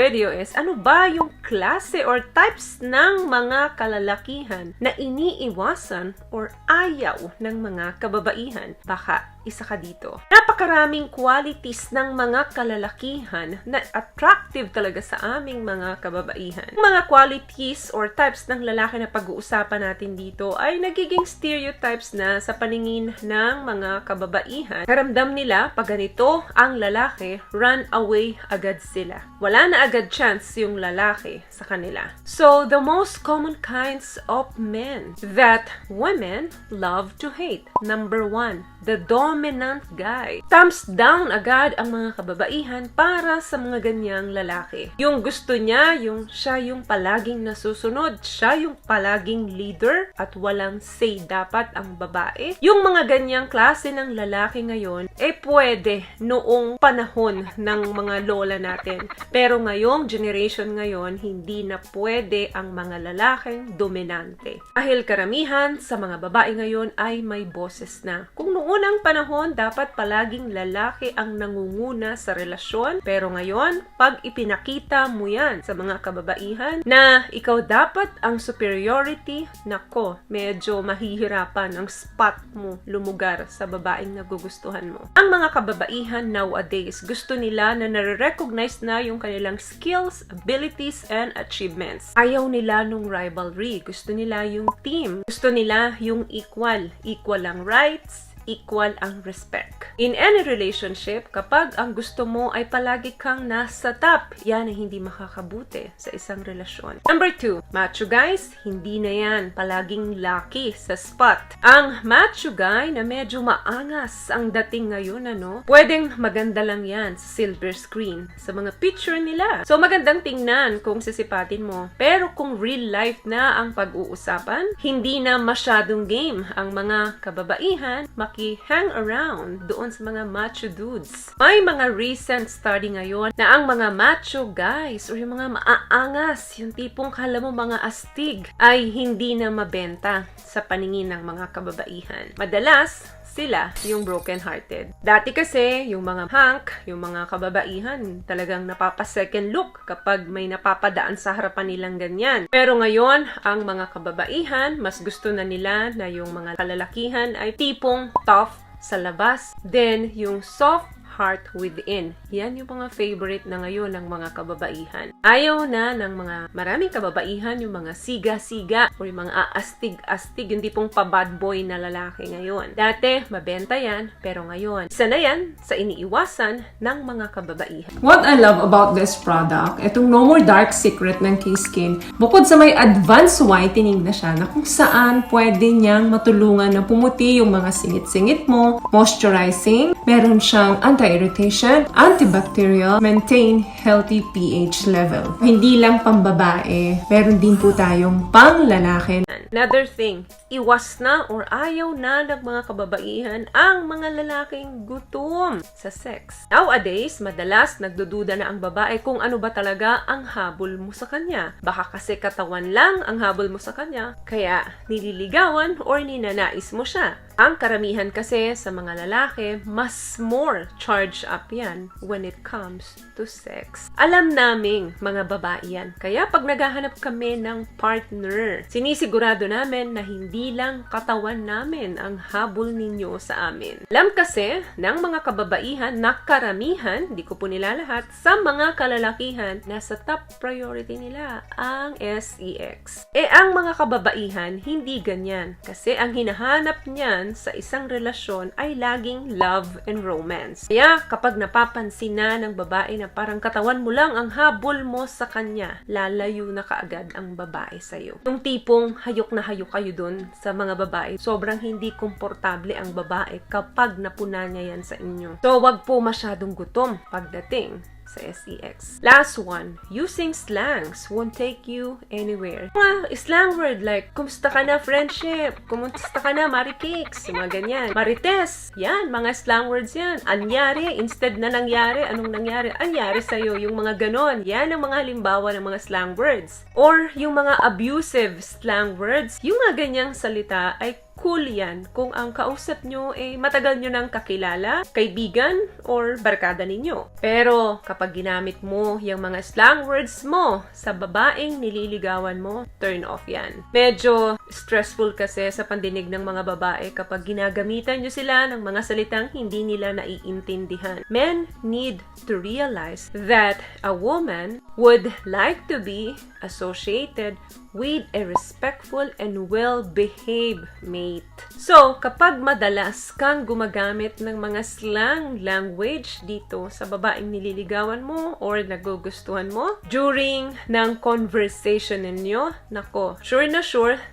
video is, ano ba yung klase or types ng mga kalalakihan na iniiwasan or ayaw ng mga kababaihan? Baka isa ka dito. Napakaraming qualities ng mga kalalakihan na attractive talaga sa aming mga kababaihan. Mga qualities or types ng lalaki na pag-uusapan natin dito ay nagiging stereotypes na sa paningin ng mga kababaihan. Karamdam nila pag ganito ang lalaki, run away agad sila. Wala na agad chance yung lalaki sa kanila. So, the most common kinds of men that women love to hate. Number 1, the dominant guy. Thumbs down agad ang mga kababaihan para sa mga ganyang lalaki. Yung gusto niya, siya yung palaging nasusunod, siya yung palaging leader at walang say dapat ang babae. Yung mga ganyang klase ng lalaki ngayon, pwede noong panahon ng mga lola natin. Pero ngayong generation ngayon, hindi na pwede ang mga lalaking dominante. Dahil karamihan sa mga babae ngayon ay may boses na. Kung noon ang panahon, dapat palaging lalaki ang nangunguna sa relasyon. Pero ngayon, pag ipinakita mo yan sa mga kababaihan na ikaw dapat ang superiority, nako, medyo mahihirapan ang spot mo lumugar sa babaeng nagugustuhan mo. Ang mga kababaihan nowadays, gusto nila na nare-recognize na yung kanilang skills, abilities, and achievements. Ayaw nila nung rivalry. Gusto nila yung team. Gusto nila yung equal. Equal ang rights, equal ang respect. In any relationship, kapag ang gusto mo ay palagi kang nasa top, yan ay hindi makakabuti sa isang relasyon. Number 2, macho guys, hindi na yan palaging lucky sa spot. Ang macho guy na medyo maangas ang dating ngayon, pwedeng maganda lang yan sa silver screen, sa mga picture nila. So magandang tingnan kung sisipatin mo. Pero kung real life na ang pag-uusapan, hindi na masyadong game ang mga kababaihan hang around doon sa mga macho dudes. May mga recent study ngayon na ang mga macho guys or yung mga maaangas, yung tipong kala mo mga astig, ay hindi na mabenta sa paningin ng mga kababaihan. Madalas, sila yung broken-hearted. Dati kasi, yung mga hunk, yung mga kababaihan, talagang napapa-second look kapag may napapadaan sa harapan nilang ganyan. Pero ngayon, ang mga kababaihan, mas gusto na nila na yung mga kalalakihan ay tipong tough sa labas, then yung soft heart within. Yan yung mga favorite na ngayon ng mga kababaihan. Ayaw na ng mga maraming kababaihan yung mga siga-siga o yung mga aastig-astig, yung tipong pa-bad boy na lalaki ngayon. Dati, mabenta yan, pero ngayon, isa na yan sa iniiwasan ng mga kababaihan. What I love about this product, itong No More Dark Secret ng K-Skin, bukod sa may advanced whitening na siya, na kung saan pwede niyang matulungan na pumuti yung mga singit-singit mo, moisturizing, meron siyang anti-irritation, antibacterial, maintain healthy pH level. Hindi lang pambabae, meron din po tayong pang-lalaki. Another thing, iwas na or ayaw na ng mga kababaihan ang mga lalaking gutom sa sex. Nowadays, madalas nagdududa na ang babae kung ano ba talaga ang habol mo sa kanya. Baka kasi katawan lang ang habol mo sa kanya, kaya nililigawan or ninanais mo siya. Ang karamihan kasi sa mga lalaki, mas more charge up yan when it comes to sex. Alam naming mga babae yan. Kaya pag naghahanap kami ng partner, sinisigurado namin na hindi lang katawan namin ang habol ninyo sa amin. Alam kasi ng mga kababaihan na karamihan, di ko po nilalahat, sa mga kalalakihan, nasa top priority nila ang sex. Ang mga kababaihan, hindi ganyan. Kasi ang hinahanap niyan sa isang relasyon ay laging love and romance. Kaya kapag napapansin na ng babae na parang katawan mo lang ang habol mo sa kanya, lalayo na kaagad ang babae sa'yo. Yung tipong hayok na hayok kayo dun sa mga babae, sobrang hindi komportable ang babae kapag napuna niya yan sa inyo. So wag po masyadong gutom pagdating sa sex. Last one, using slangs won't take you anywhere. Mga slang word like, kumusta ka na friendship? Kumusta ka na marikicks? Mga ganyan. Marites, yan, mga slang words yan. Anyari, instead na nangyari, anong nangyari? Anyari sa'yo, yung mga ganon. Yan ang mga halimbawa ng mga slang words. Or yung mga abusive slang words, yung mga ganyang salita ay cool yan kung ang kausap nyo matagal nyo nang kakilala, kaibigan, or barkada ninyo. Pero kapag ginamit mo yung mga slang words mo sa babaeng nililigawan mo, turn off yan. Medyo stressful kasi sa pandinig ng mga babae kapag ginagamitan nyo sila ng mga salitang hindi nila naiintindihan. Men need to realize that a woman would like to be associated with a respectful and well-behaved mate. So, kapag madalas kang gumagamit ng mga slang language dito sa babaeng nililigawan mo or nagugustuhan mo during ng conversation ninyo, nako, sure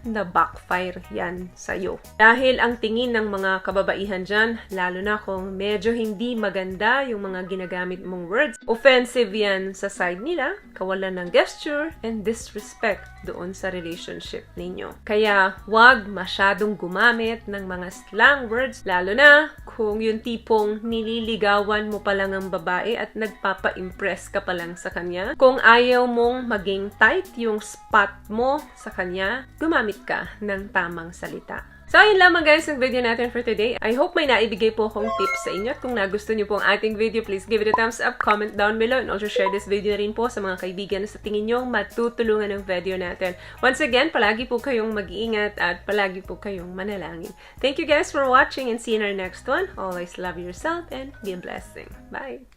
na backfire yan sa'yo. Dahil ang tingin ng mga kababaihan dyan, lalo na kung medyo hindi maganda yung mga ginagamit mong words, offensive yan sa side nila, kawalan ng gesture, and disrespect doon sa relationship ninyo. Kaya, wag masyadong gumamit ng mga slang words, lalo na kung yung tipong nililigawan mo pa lang ang babae at nagpapa-impress ka pa lang sa kanya. Kung ayaw mong maging tight yung spot mo sa kanya, gumamit ka ng tamang salita. So, ayun lamang guys ang video natin for today. I hope may naibigay po akong tips sa inyo. At kung nagustuhan niyo po ang ating video, please give it a thumbs up, comment down below, and also share this video na rin po sa mga kaibigan na sa tingin nyo matutulungan ng video natin. Once again, palagi po kayong mag-iingat at palagi po kayong manalangin. Thank you guys for watching and see you in our next one. Always love yourself and be a blessing. Bye!